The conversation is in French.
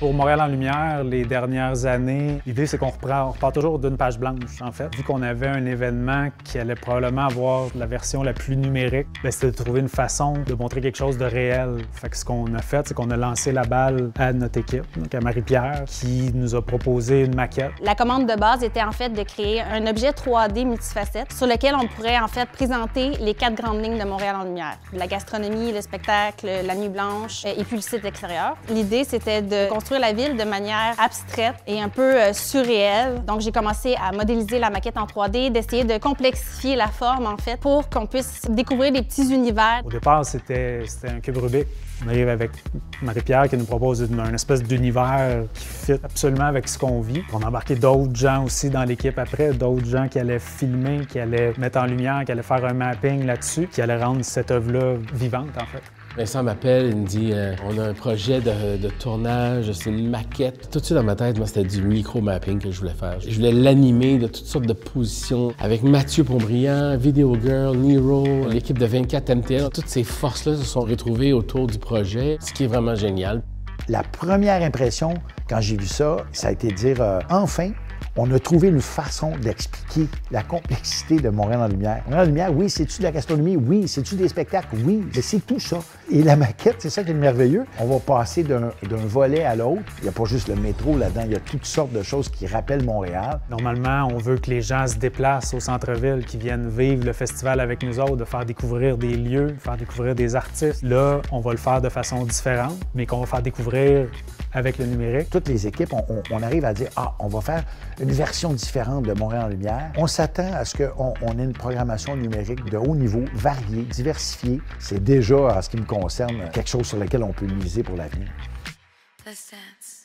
Pour Montréal en lumière, les dernières années, l'idée c'est qu'on repart toujours d'une page blanche, en fait. Vu qu'on avait un événement qui allait probablement avoir la version la plus numérique, c'était de trouver une façon de montrer quelque chose de réel. Fait que ce qu'on a fait, c'est qu'on a lancé la balle à notre équipe, donc à Marie-Pierre, qui nous a proposé une maquette. La commande de base était en fait de créer un objet 3D multifacette sur lequel on pourrait en fait présenter les 4 grandes lignes de Montréal en lumière. La gastronomie, le spectacle, la nuit blanche et puis le site extérieur. L'idée, c'était de construire la ville de manière abstraite et un peu surréelle. Donc, j'ai commencé à modéliser la maquette en 3D, d'essayer de complexifier la forme, en fait, pour qu'on puisse découvrir des petits univers. Au départ, c'était un cube Rubik. On arrive avec Marie-Pierre qui nous propose une espèce d'univers qui fit absolument avec ce qu'on vit. On a embarqué d'autres gens aussi dans l'équipe après, d'autres gens qui allaient filmer, qui allaient mettre en lumière, qui allaient faire un mapping là-dessus, qui allaient rendre cette œuvre-là vivante, en fait. Vincent m'appelle, il me dit on a un projet de tournage, c'est une maquette. Tout de suite dans ma tête, moi, c'était du micro-mapping que je voulais faire. Je voulais l'animer de toutes sortes de positions avec Mathieu Pombriand, Video Girl, Nero, l'équipe de 24 MTL. Toutes ces forces-là se sont retrouvées autour du projet, ce qui est vraiment génial. La première impression, quand j'ai vu ça, ça a été de dire enfin, on a trouvé une façon d'expliquer la complexité de Montréal en lumière. Montréal en lumière, oui, c'est-tu de la gastronomie? Oui. C'est-tu des spectacles? Oui. Mais c'est tout ça. Et la maquette, c'est ça qui est merveilleux. On va passer d'un volet à l'autre. Il n'y a pas juste le métro là-dedans. Il y a toutes sortes de choses qui rappellent Montréal. Normalement, on veut que les gens se déplacent au centre-ville, qui viennent vivre le festival avec nous autres, de faire découvrir des lieux, faire découvrir des artistes. Là, on va le faire de façon différente, mais qu'on va faire découvrir avec le numérique. Toutes les équipes, on arrive à dire « Ah, on va faire une version différente de Montréal en lumière ». On s'attend à ce qu'on ait une programmation numérique de haut niveau, variée, diversifiée. C'est déjà, en ce qui me concerne, quelque chose sur lequel on peut miser pour l'avenir. Let's dance.